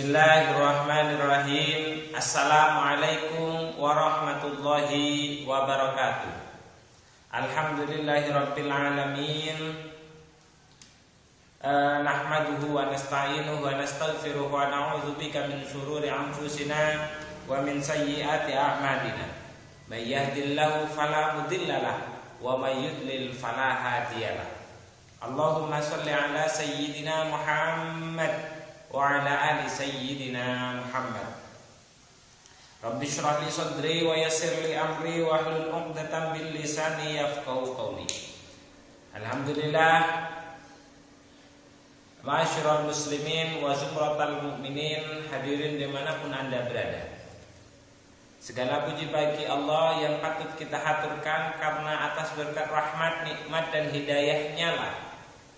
Bismillahirrahmanirrahim. Assalamualaikum warahmatullahi wabarakatuh. Alhamdulillahirabbil alamin. Nahmaduhu wa nasta'inuhu wa nastaghfiruhu wa na'udzu bika min shururi anfusina wa min sayyiati a'malina. May yahdihillahu fala mudilla lahu wa may yudlil fala hadiyalah. Allahumma shalli ala sayyidina Muhammad wa ala ali sayyidina Muhammad. Rabbi shrah li sadri wa yassir li amri wa hlul 'uqdatam min lisani yafqahu qawli. Alhamdulillah, ma'asyiral muslimin wa zumratal mu'minin, hadirin dimanapun Anda berada. Segala puji bagi Allah yang patut kita haturkan, karena atas berkat rahmat, nikmat dan hidayahnya lah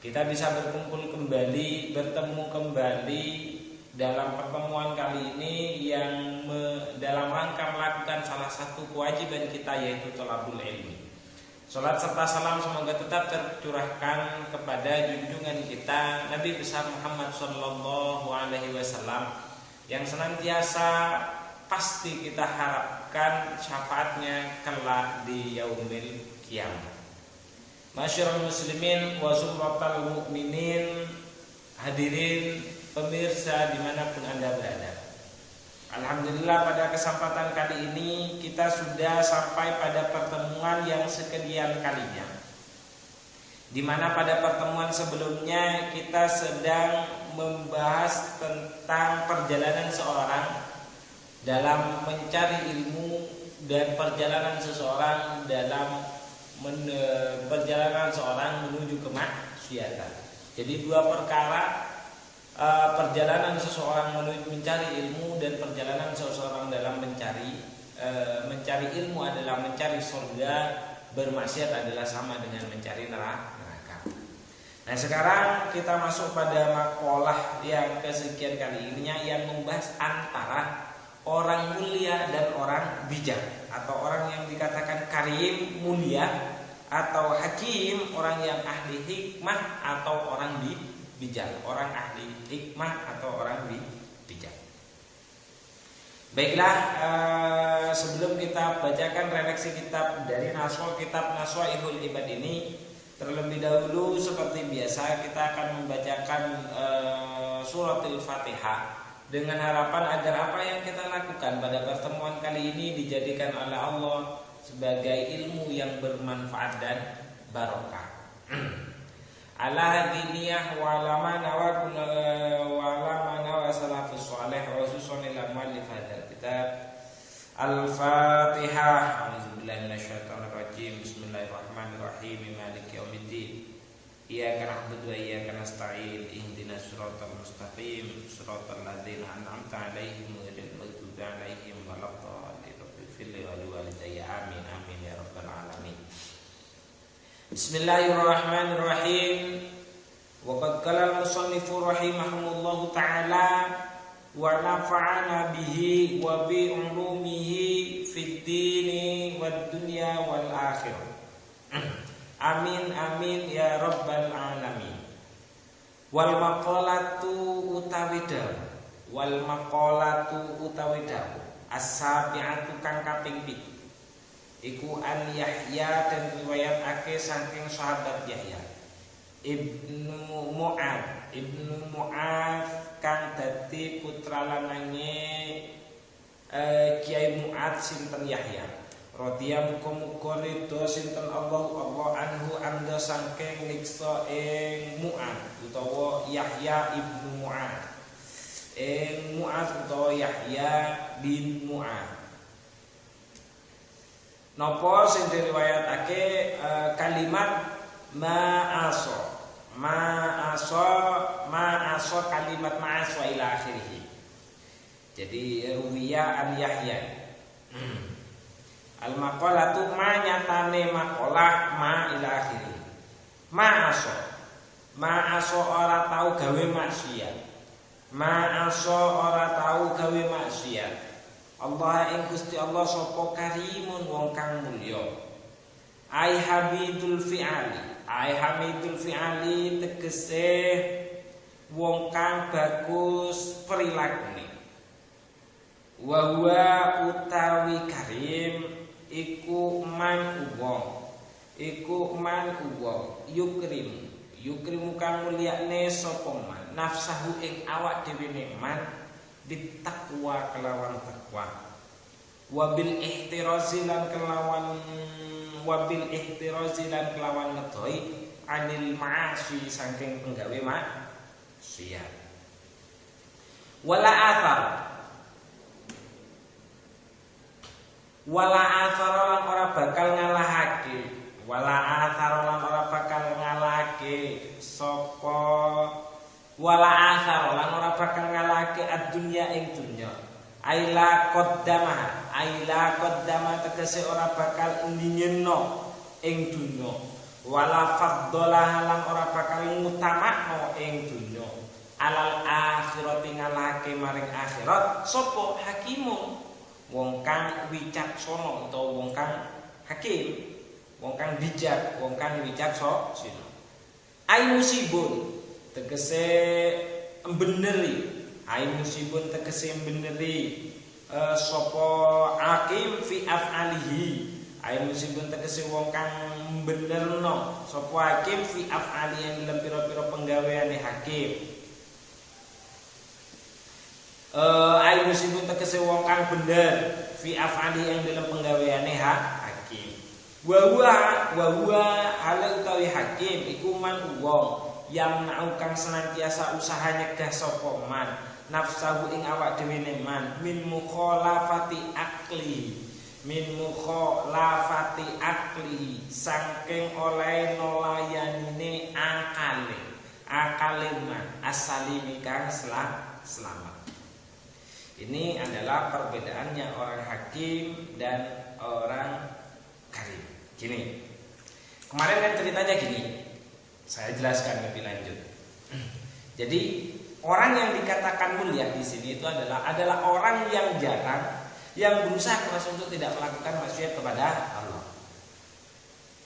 kita bisa berkumpul kembali, bertemu kembali dalam pertemuan kali ini yang dalam rangka melakukan salah satu kewajiban kita, yaitu thalabul ilmi. Salat serta salam semoga tetap tercurahkan kepada junjungan kita Nabi besar Muhammad sallallahu alaihi wasallam yang senantiasa pasti kita harapkan syafaatnya kelak di yaumil qiyamah. Masyarul muslimin wa zumratal mu'minin, hadirin pemirsa dimanapun Anda berada. Alhamdulillah, pada kesempatan kali ini kita sudah sampai pada pertemuan yang sekian kalinya, di mana pada pertemuan sebelumnya kita sedang membahas tentang perjalanan seorang dalam mencari ilmu dan perjalanan seseorang dalam perjalanan seorang menuju kemaksiatan. Jadi dua perkara, perjalanan seseorang menuju mencari ilmu dan perjalanan seseorang dalam mencari ilmu adalah mencari surga, bermaksiat adalah sama dengan mencari neraka. Nah, sekarang kita masuk pada makalah yang kesekian kali ini yang membahas antara orang mulia dan orang bijak, atau orang yang dikatakan karim mulia, atau hakim orang yang ahli hikmah, atau orang bijak, orang ahli hikmah atau orang bijak. Baiklah, sebelum kita bacakan redaksi kitab dari kitab Naswaihul Ibad ini, terlebih dahulu seperti biasa kita akan membacakan suratul Fatihah, dengan harapan agar apa yang kita lakukan pada pertemuan kali ini dijadikan oleh Allah sebagai ilmu yang bermanfaat dan barokah. Ala diniyah wa lamana wa salafus salih wa susunil muallif hadzal kitab. Al-Fatihah. A'udzubillahi minasyaitonir rajim. Bismillahirrahmanirrahim. Maliki yaumiddin. Iyyaka na'budu wa iyyaka nasta'in. Ihdinas siratal mustaqim, siratal ladzina an'amta 'alaihim ghairil maghdubi 'alaihim waladdallin. Rabbil firli wa liwalidayya amin amin ya rabbal alamin. Bismillahirrahmanirrahim. Wa qad qala al-musannifu rahimahumullahu ta'ala wa nafa'ana bihi wa bi ulumihi fid dini wad dunya wal akhirah. Amin amin ya rabbal alamin. Wal maqalatu utawidahu as-sabi'atu kang kaping 7 iku an Yahya, dan riwayatake saking sahabat Yahya Ibnu Mu'adz kang dadi putra lanange Kiai Mu'adz sinten Yahya radhiyallahu muga ridho sinten Allah anhu anda saking niksa ing Mu'adz utawa Yahya ibnu Mu'adz utawa Yahya bin Mu'adz. Napa sing diriwayatake kalimat ma'aso kalimat ma'aso ila akhirih. Jadi ruwiya an Yahya. Al-maqalatu ma nyatane maqalah ma ila akhirih. Ma'aso ora tau gawe maksiat. Ora tau gawe maksiat. Allah ing Gusti Allah sapa karimun wong kang mulya. Ai hamidul fi'ali tegese wong kang bagus perilakune. Wa huwa utawi karim iku man wong yukrimu kang mulyane sapa man nafsahu ing awak dhewe man bitakwa kelawan takwa wabil ihtirazi lan kelawan ngedoi anil ma'asi saking penggawe maksiat. Wala athar lan ora bakal ngalahake ad-dunya ing dunya. Aila qaddama tegese ora bakal ndinyenno ing dunya. Wala faddalah lan ora bakal ngutamakno ing dunya. Alal akhirati ngalahake maring akhirat sapa hakimun wong kang wicaksana utawa wong kang hakim, wong kang bijak, wong kang wicaksana. Ai musibun tegese mbeneri sapa hakim fi af'alihi. Ai musibun tegese wong kang benerno sapa hakim fi af'ali yang dalam pira-pira penggaweane hakim. Ai musibun tegese wong kang bener fi af'ali yang dalam penggaweane hakim. Wa huwa ala utawi hakim iku man wong yang kang senantiasa usaha nyegah sapa man nafsahu ing awak dhewe man min mukhalafati akli saking oleh nolayanine akale man asalimi kang selamat. Ini adalah perbedaannya orang hakim dan orang karim. Gini, kemarin kan ceritanya gini, saya jelaskan lebih lanjut. Jadi orang yang dikatakan mulia di sini itu adalah orang yang jarang, yang berusaha keras untuk tidak melakukan maksiat kepada Allah.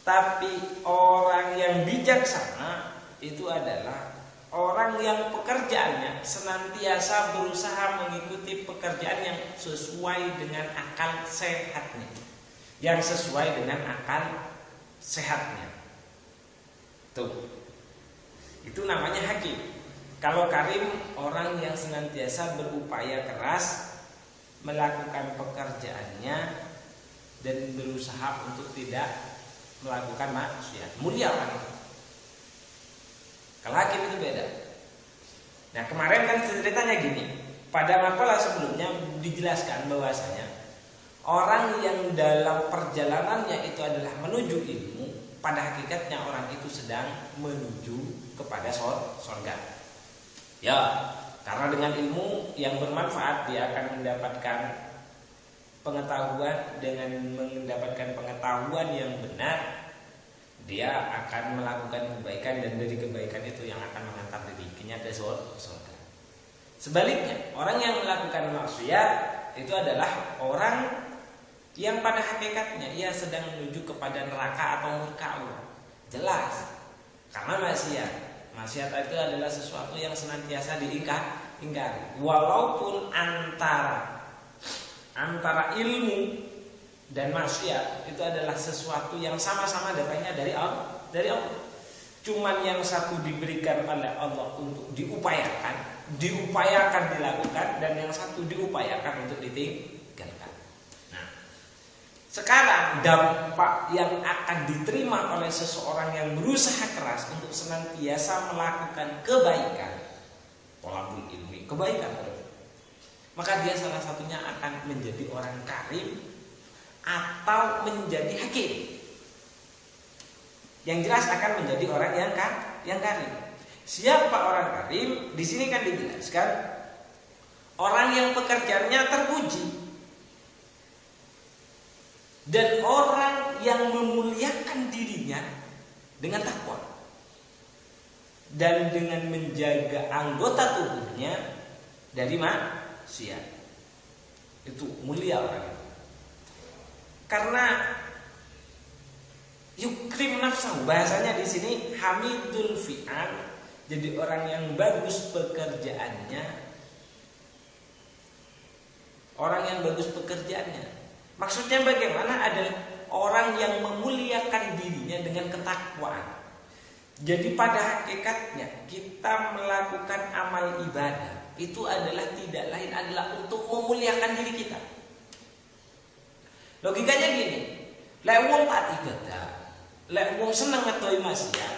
Tapi orang yang bijaksana itu adalah orang yang pekerjaannya senantiasa berusaha mengikuti pekerjaan yang sesuai dengan akal sehatnya. Tuh. Itu namanya hakim. Kalau karim orang yang senantiasa berupaya keras melakukan pekerjaannya dan berusaha untuk tidak melakukan maksiat. Mulia orang itu. Kalau hakim itu beda. Nah, kemarin kan ceritanya gini. Pada makalah sebelumnya dijelaskan bahwasanya orang yang dalam perjalanannya itu adalah menuju ilmu, pada hakikatnya orang itu sedang menuju kepada surga. Ya, karena dengan ilmu yang bermanfaat dia akan mendapatkan pengetahuan. Dengan mendapatkan pengetahuan yang benar, dia akan melakukan kebaikan dan dari kebaikan itu yang akan mengantar dirinya ke surga. Sebaliknya, orang yang melakukan maksiat itu adalah orang yang pada hakikatnya ia sedang menuju kepada neraka atau murka Allah. Jelas. Karena maksiat itu adalah sesuatu yang senantiasa diingkari. Walaupun antara ilmu dan maksiat itu adalah sesuatu yang sama-sama datangnya dari Allah. Cuman yang satu diberikan oleh Allah untuk diupayakan dilakukan, dan yang satu diupayakan untuk ditinggalkan. Nah, sekarang dampak yang akan diterima oleh seseorang yang berusaha keras untuk senantiasa melakukan kebaikan, thalabul ilmi, kebaikan, maka dia salah satunya akan menjadi orang karim atau menjadi hakim. Yang jelas akan menjadi orang yang karim. Siapa orang karim? Di sini kan dijelaskan orang yang pekerjaannya terpuji dan orang yang memuliakan dirinya dengan takwa dan dengan menjaga anggota tubuhnya dari maksiat. Itu mulia orang itu. Karena yukrim nafsahu, bahasanya di sini hamidul fi'al Jadi orang yang bagus pekerjaannya, maksudnya bagaimana? Adalah orang yang memuliakan dirinya dengan ketakwaan. Jadi pada hakikatnya kita melakukan amal ibadah itu adalah tidak lain adalah untuk memuliakan diri kita. Logikanya gini, lek wong taat ibadah, lek wong seneng ngetoi maksiat,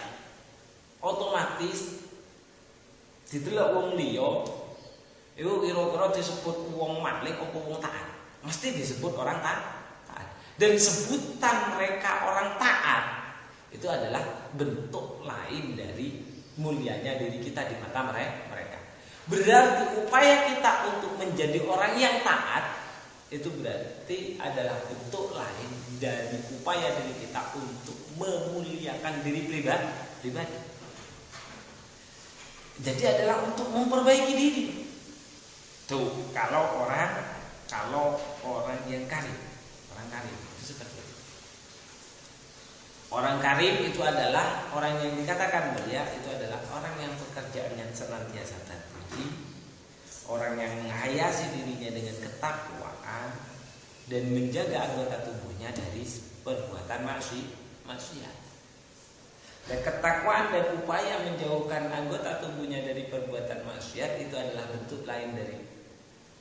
otomatis didelok wong liya iku kira-kira disebut wong malik apa wong taat. Mesti disebut orang taat. Dan sebutan mereka orang taat itu adalah bentuk lain dari mulianya diri kita di mata mereka. Berarti upaya kita untuk menjadi orang yang taat itu berarti adalah bentuk lain dari upaya diri kita untuk memuliakan diri pribadi. Jadi adalah untuk memperbaiki diri. Tuh, kalau orang yang karim, itu seperti itu. Orang karim itu adalah orang yang dikatakan mulia, itu adalah orang yang pekerjaannya senantiasa terpuji, orang yang menghiasi dirinya dengan ketakwaan dan menjaga anggota tubuhnya dari perbuatan maksiat. Dan ketakwaan dan upaya menjauhkan anggota tubuhnya dari perbuatan maksiat itu adalah bentuk lain dari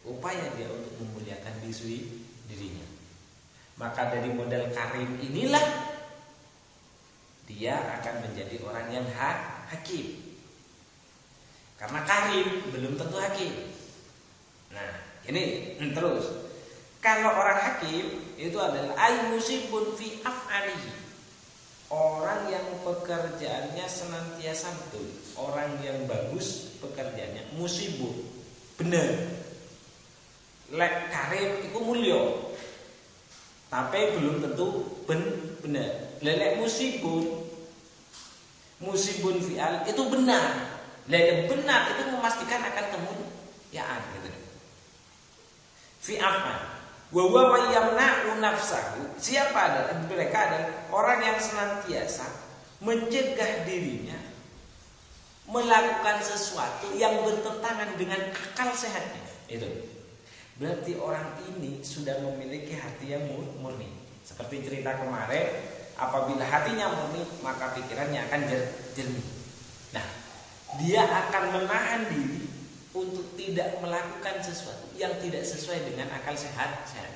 upaya dia untuk memuliakan dirinya. Maka dari model karim inilah dia akan menjadi orang yang hakim. Karena karim belum tentu hakim. Nah, ini terus. Kalau orang hakim itu adalah musibun fi af'alihi. Orang yang pekerjaannya senantiasa betul, orang yang bagus pekerjaannya, musibun, benar. Lek karim itu mulya, tapi belum tentu benar. Lek musibun fi'al itu benar. Lek benar itu memastikan akan kemuliaan gitu. Fi'afan wa huwa yamna'u nafsahu. Siapa adalah mereka adalah orang yang senantiasa mencegah dirinya melakukan sesuatu yang bertentangan dengan akal sehatnya. Itu. Berarti orang ini sudah memiliki hati yang murni. Seperti cerita kemarin, apabila hatinya murni, maka pikirannya akan jernih. Nah, dia akan menahan diri untuk tidak melakukan sesuatu yang tidak sesuai dengan akal sehatnya.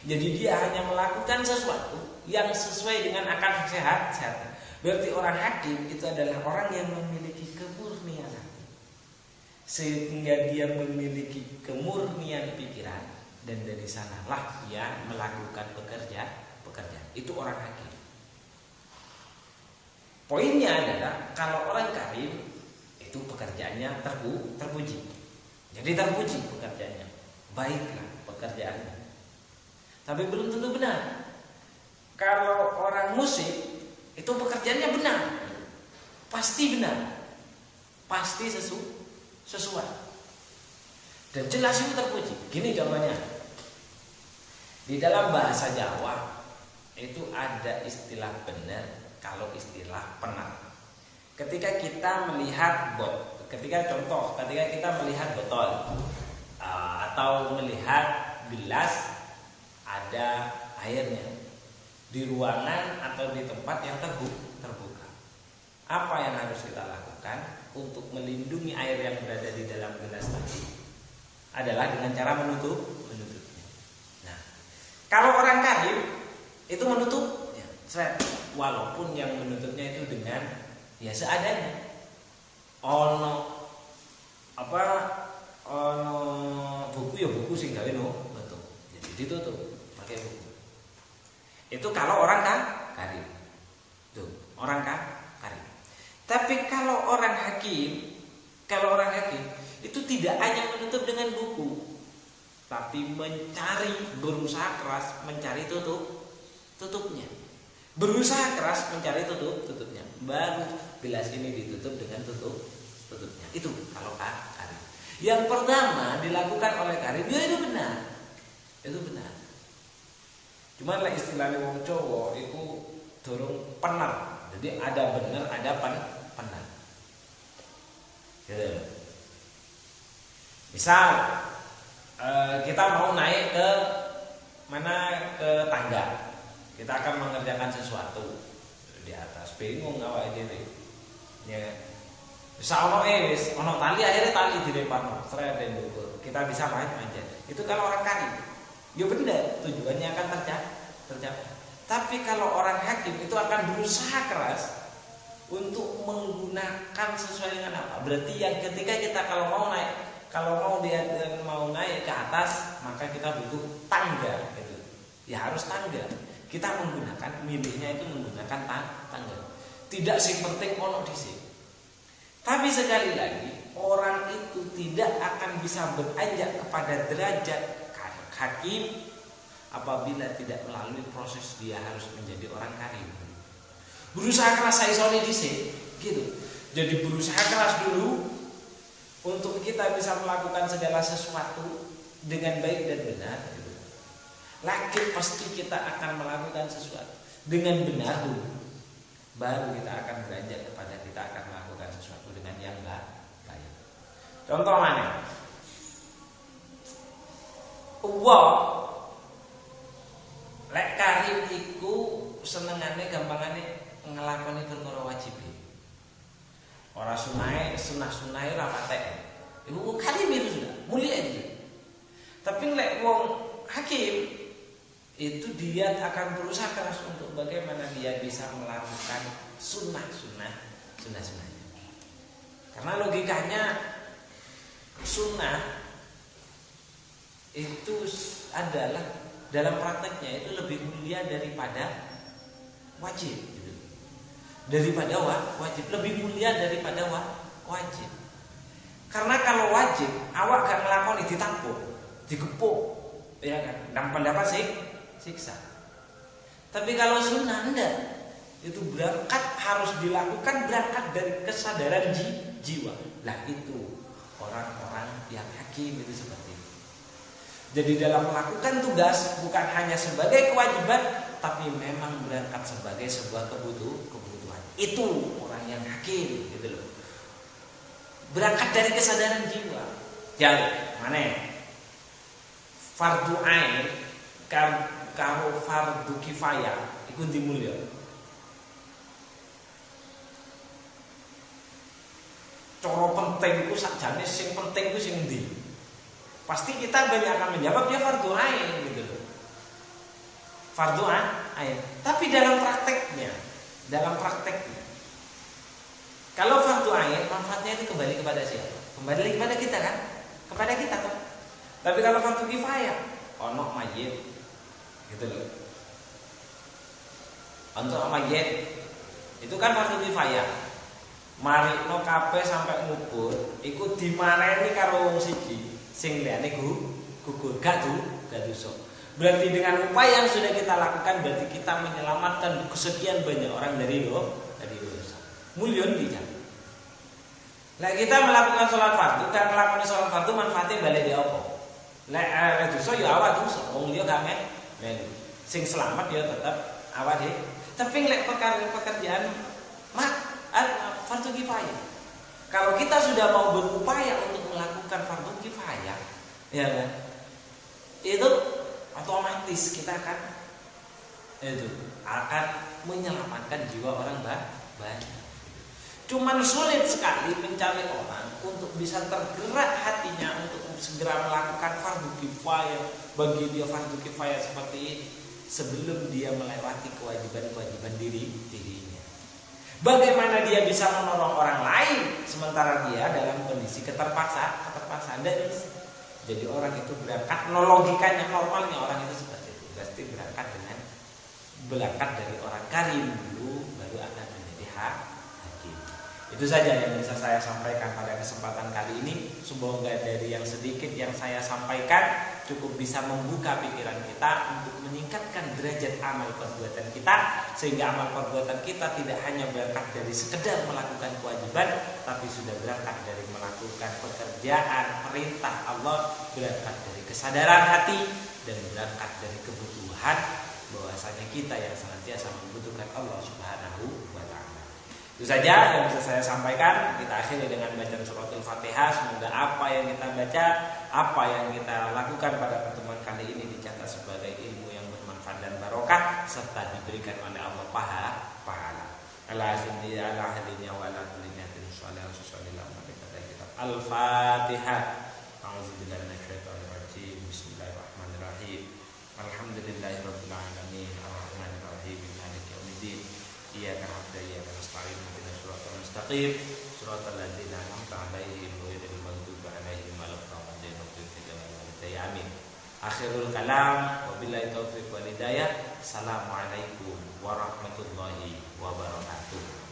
Jadi dia hanya melakukan sesuatu yang sesuai dengan akal sehatnya. Berarti orang hakim itu adalah orang yang memiliki kemurnian hati, sehingga dia memiliki kemurnian pikiran, dan dari sanalah dia melakukan pekerjaan. Itu orang hakim. Poinnya adalah kalau orang karim itu pekerjaannya terpuji. Jadi terpuji pekerjaannya, baiklah pekerjaannya. Tapi belum tentu benar. Kalau orang musik itu pekerjaannya benar, pasti benar, pasti sesuai, dan jelas itu terpuji. Gini contohnya, di dalam bahasa Jawa itu ada istilah benar, kalau istilah penat. Ketika kita melihat ketika kita melihat botol atau melihat gelas ada airnya di ruangan atau di tempat yang terbuka, apa yang harus kita lakukan untuk melindungi air yang berada di dalam gelas tadi adalah dengan cara menutupnya. Nah, kalau orang karim itu menutupnya, walaupun yang menutupnya itu dengan seadanya. Buku ya buku sing gawe nutup. Jadi ditutup pakai buku. Itu kalau orang karim. Tuh, orang karim. Tapi kalau orang hakim itu tidak hanya menutup dengan buku, tapi berusaha keras mencari tutupnya. Berusaha keras mencari tutupnya. Baru gelas ini ditutup dengan tutupnya. Itu kalau karim. Yang pertama dilakukan oleh karim, ya itu benar. Itu benar. Cuma lah istilahnya wong Jawa itu dorong penar. Jadi ada benar, ada penar. Gitu. Misal kita mau naik ke tangga, kita akan mengerjakan sesuatu di atas, bingung awake dhewe. Ya. Bisa ono tali, akhirnya tali dilemparno, sreden ndukur. Kita bisa manjat. Itu kalau orang karim. Ya benar, tujuannya akan tercapai. Tapi kalau orang hakim itu akan berusaha keras untuk menggunakan sesuai dengan apa? Berarti yang ketika kita kalau mau naik ke atas, maka kita butuh tangga gitu. Ya harus tangga. Kita milihnya itu menggunakan tangga. Tidak sing penting ono dhisik. Tapi sekali lagi, orang itu tidak akan bisa beranjak kepada derajat hakim apabila tidak melalui proses dia harus menjadi orang karim. Berusaha keras saisone dhisik, gitu. Jadi berusaha keras dulu untuk kita bisa melakukan segala sesuatu dengan baik dan benar, gitu. Lagi pasti kita akan melakukan sesuatu dengan benar dulu. Baru kita akan beranjak kepada kita akan melakukan sesuatu dengan yang baik. Contoh mana? Lek karim iku senengane gampangane ngelakoni perkara wajib. Ora sunah-sunah ora patek. Iku karim itu sudah mulia aja. Tapi lek wong hakim itu dia akan berusaha keras untuk bagaimana dia bisa melakukan sunnahnya. Karena logikanya sunnah itu adalah dalam prakteknya itu lebih mulia daripada wajib, gitu. Daripada wajib lebih mulia daripada wajib. Karena kalau wajib awak gak ngelakoni ditampuk, digepuk, ya kan, dan pendapat siksa. Tapi kalau sunnah enggak, itu berangkat harus dilakukan berangkat dari kesadaran jiwa. Lah itu orang-orang yang hakim itu seperti itu. Jadi dalam melakukan tugas bukan hanya sebagai kewajiban, tapi memang berangkat sebagai sebuah kebutuhan. Itu orang yang hakim, gitu loh. Berangkat dari kesadaran jiwa. Jadi mana? Fardu ain karo fardu kifayah iku ndi mulya. Cara penting ku sakjane sing penting ku sing ndi? Pasti kita banyak akan menjawab dia fardu ain gitu loh. Fardu ain. Tapi dalam prakteknya kalau fardu ain manfaatnya itu kembali kepada siapa? Kembali kepada kita kan? Kepada kita kan? Tapi kalau fardu kifayah ono mayit gitu loh. Untuk mayit itu kan fardu kifayah. Marikno kabeh sampai ngubur, iku dimareni karo wong siji. Sing liyane gugur gak dosa. Berarti dengan upaya yang sudah kita lakukan berarti kita menyelamatkan kesekian banyak orang dari dosa. Mulyon di jalan. Lah kita melakukan sholat fardu, kan melakukan sholat fardu manfaatnya balik di apa? Lek dosa ya awak dosa, wong liya gak melu. Sing selamat ya tetap awak dhewe. Tapi lek pekerjaan fardu kifayah. Kalau kita sudah mau berupaya untuk melakukan fardu kifayah, ya kan? Itu otomatis kita akan menyelamatkan jiwa orang banyak. Cuman sulit sekali mencari orang untuk bisa tergerak hatinya untuk segera melakukan fardu kifayah. Bagi dia fardu kifayah seperti ini sebelum dia melewati kewajiban dirinya. Bagaimana dia bisa menolong orang lain sementara dia dalam kondisi keterpaksaan dan jadi orang itu berangkat logikanya normalnya orang itu seperti itu. Pasti berangkat dari orang karim dulu baru akan menjadi hakim. Itu saja yang bisa saya sampaikan pada kesempatan kali ini. Semoga dari yang sedikit yang saya sampaikan cukup bisa membuka pikiran kita untuk meningkatkan derajat amal perbuatan kita, sehingga amal perbuatan kita tidak hanya berangkat dari sekedar melakukan kewajiban, tapi sudah berangkat dari melakukan pekerjaan perintah Allah, berangkat dari kesadaran hati dan berangkat dari kebutuhan bahwasanya kita yang senantiasa membutuhkan Allah Subhanahu wa taala. Itu saja yang bisa saya sampaikan. Kita akhiri dengan bacaan suratul Fatihah. Semoga apa yang kita baca, apa yang kita lakukan pada pertemuan kali ini dicatat sebagai ilmu yang bermanfaat dan barokah, serta diberikan oleh Allah pahala. Al-Fatihah. A'udzubillahi minasyaitonir rajim. Bismillahirrahmanirrahim. Alhamdulillahirabbil alamin. Arrahmanir rahim. Maliki yaumiddin. Iyyaka na'budu wa iyyaka nasta'in. Ihdinas siratal mustaqim. Siratal ladzina an'amta 'alaihim ghairil maghdubi 'alaihim waladdallin. Amin. Akhirul kalam, wabillahi taufiq wal hidayah. Assalamualaikum warahmatullahi wabarakatuh.